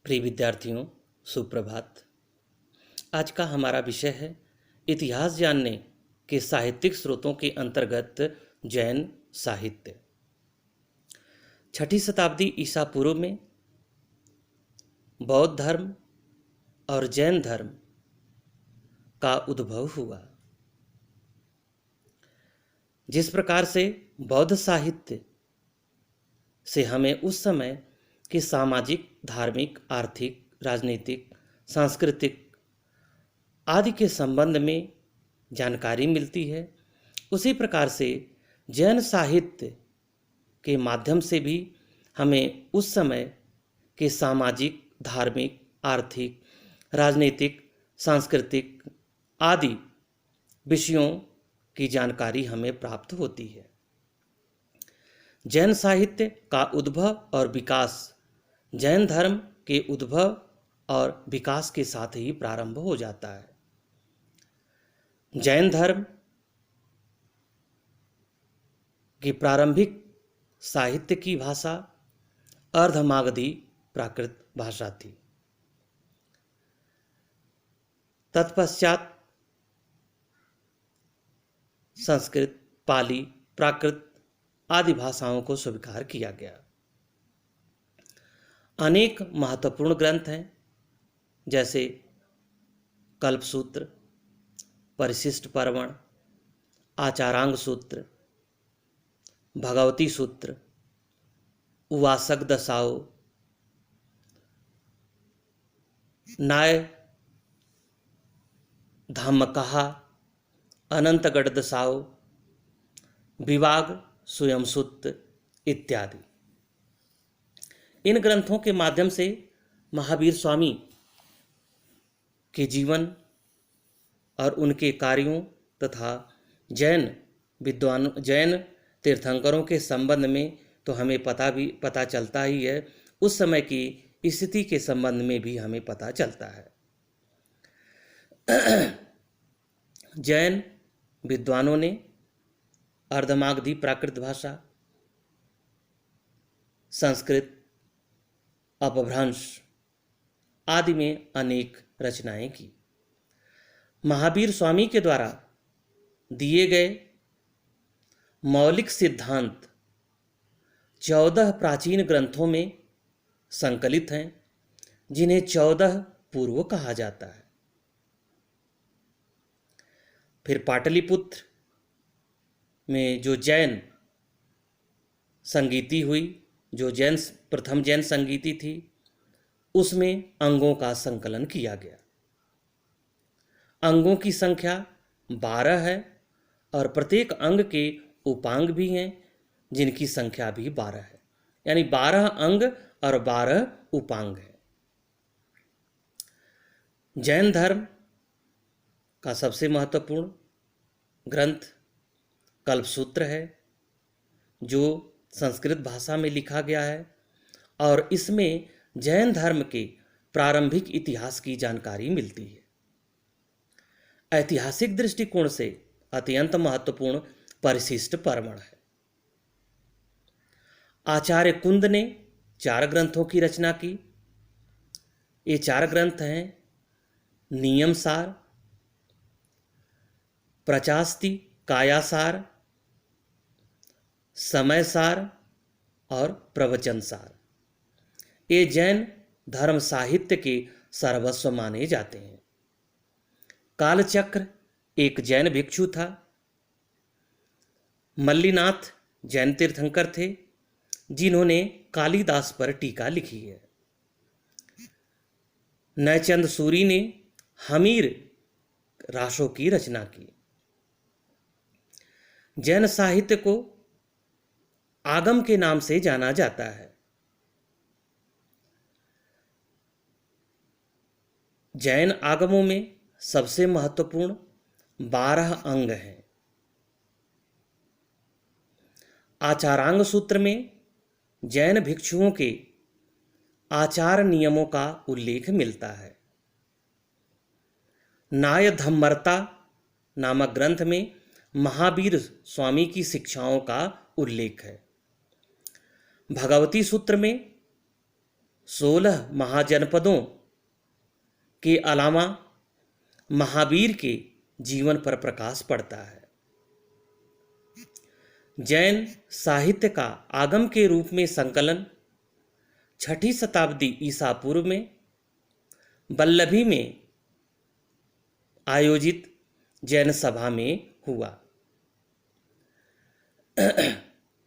प्रिय विद्यार्थियों, सुप्रभात। आज का हमारा विषय है इतिहास जानने के साहित्यिक स्रोतों के अंतर्गत जैन साहित्य। 6ठी शताब्दी ईसा पूर्व में बौद्ध धर्म और जैन धर्म का उद्भव हुआ। जिस प्रकार से बौद्ध साहित्य से हमें उस समय के सामाजिक, धार्मिक, आर्थिक, राजनीतिक, सांस्कृतिक आदि के संबंध में जानकारी मिलती है, उसी प्रकार से जैन साहित्य के माध्यम से भी हमें उस समय के सामाजिक, धार्मिक, आर्थिक, राजनीतिक, सांस्कृतिक आदि विषयों की जानकारी हमें प्राप्त होती है। जैन साहित्य का उद्भव और विकास जैन धर्म के उद्भव और विकास के साथ ही प्रारंभ हो जाता है। जैन धर्म की प्रारंभिक साहित्य की भाषा अर्धमागधी प्राकृत भाषा थी। तत्पश्चात संस्कृत, पाली, प्राकृत आदि भाषाओं को स्वीकार किया गया। अनेक महत्वपूर्ण ग्रंथ हैं, जैसे कल्पसूत्र, परिशिष्ट पर्वण, आचारांग सूत्र, भगवती सूत्र, उवासक दशाओ, नाय धामकहा, अनंतगढ़ दशाओ, विवाग स्वयं सूत्र इत्यादि। इन ग्रंथों के माध्यम से महावीर स्वामी के जीवन और उनके कार्यों तथा जैन तीर्थंकरों के संबंध में तो हमें पता चलता ही है, उस समय की स्थिति के संबंध में भी हमें पता चलता है। जैन विद्वानों ने अर्धमागधी प्राकृत भाषा, संस्कृत, अपभ्रंश आदि में अनेक रचनाएं की। महावीर स्वामी के द्वारा दिए गए मौलिक सिद्धांत 14 प्राचीन ग्रंथों में संकलित हैं, जिन्हें 14 पूर्व कहा जाता है। फिर पाटलिपुत्र में जो जैन संगीति हुई, जो प्रथम जैन संगीति थी, उसमें अंगों का संकलन किया गया। अंगों की संख्या 12 है और प्रत्येक अंग के उपांग भी हैं, जिनकी संख्या भी 12 है, यानी 12 अंग और 12 उपांग है। जैन धर्म का सबसे महत्वपूर्ण ग्रंथ कल्पसूत्र है, जो संस्कृत भाषा में लिखा गया है और इसमें जैन धर्म के प्रारंभिक इतिहास की जानकारी मिलती है। ऐतिहासिक दृष्टिकोण से अत्यंत महत्वपूर्ण परिशिष्ट पर्वण है। आचार्य कुंद ने 4 ग्रंथों की रचना की। ये 4 ग्रंथ हैं नियम सार, प्रचास्ति कायासार, समय सार और प्रवचन सार। ये जैन धर्म साहित्य के सर्वस्व माने जाते हैं। कालचक्र एक जैन भिक्षु था। मल्लीनाथ जैन तीर्थंकर थे, जिन्होंने कालिदास पर टीका लिखी है। नयचंद सूरी ने हमीर राशों की रचना की। जैन साहित्य को आगम के नाम से जाना जाता है। जैन आगमों में सबसे महत्वपूर्ण 12 अंग हैं। आचारांग सूत्र में जैन भिक्षुओं के आचार नियमों का उल्लेख मिलता है। नाय धम्मरता नामक ग्रंथ में महावीर स्वामी की शिक्षाओं का उल्लेख है। भगवती सूत्र में 16 महाजनपदों के अलावा महावीर के जीवन पर प्रकाश पड़ता है। जैन साहित्य का आगम के रूप में संकलन 6ठी शताब्दी ईसा पूर्व में वल्लभी में आयोजित जैन सभा में हुआ।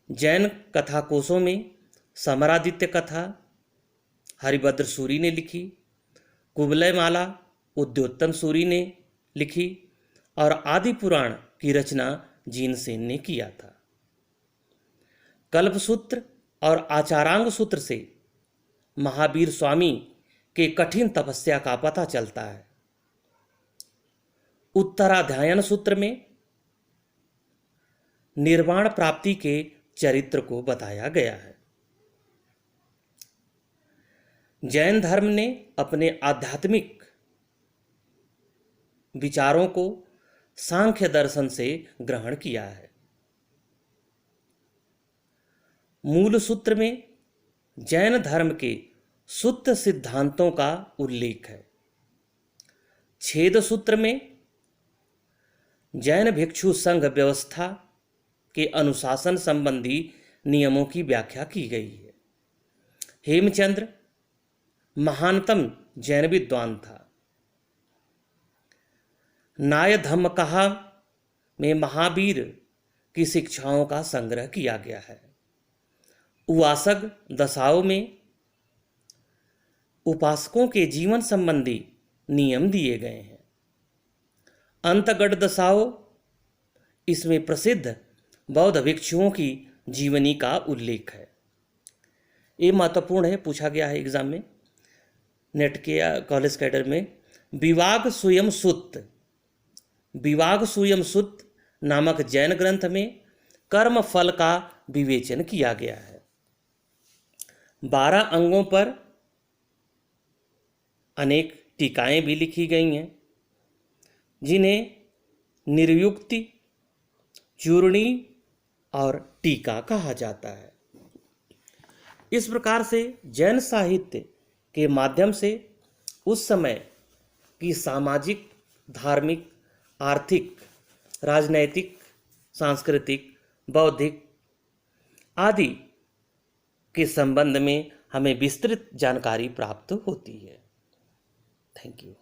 जैन कथा कोशों में समरादित्य कथा हरिभद्र सूरी ने लिखी, कुवलय माला उद्योत्तम सूरी ने लिखी और आदि पुराण की रचना जीनसेन ने किया था। कल्पसूत्र और आचारांग सूत्र से महावीर स्वामी के कठिन तपस्या का पता चलता है। उत्तराध्यायन सूत्र में निर्वाण प्राप्ति के चरित्र को बताया गया है। जैन धर्म ने अपने आध्यात्मिक विचारों को सांख्य दर्शन से ग्रहण किया है। मूल सूत्र में जैन धर्म के शुद्ध सिद्धांतों का उल्लेख है। छेद सूत्र में जैन भिक्षु संघ व्यवस्था के अनुशासन संबंधी नियमों की व्याख्या की गई है। हेमचंद्र महानतम जैन विद्वान था। नाय धम्मकहा में महावीर की शिक्षाओं का संग्रह किया गया है। उवासक दशाओं में उपासकों के जीवन संबंधी नियम दिए गए हैं। अंतगढ़ दशाओं, इसमें प्रसिद्ध बौद्ध भिक्षुओं की जीवनी का उल्लेख है। ये महत्वपूर्ण है, पूछा गया है एग्जाम में, नेट के या कॉलेज कैडर में। विवाग सूयम सुत्त नामक जैन ग्रंथ में कर्म फल का विवेचन किया गया है। 12 अंगों पर अनेक टीकाएं भी लिखी गई हैं, जिन्हें निर्युक्ति, चूर्णी और टीका कहा जाता है। इस प्रकार से जैन साहित्य के माध्यम से उस समय की सामाजिक, धार्मिक, आर्थिक, राजनैतिक, सांस्कृतिक, बौद्धिक आदि के संबंध में हमें विस्तृत जानकारी प्राप्त होती है। Thank you.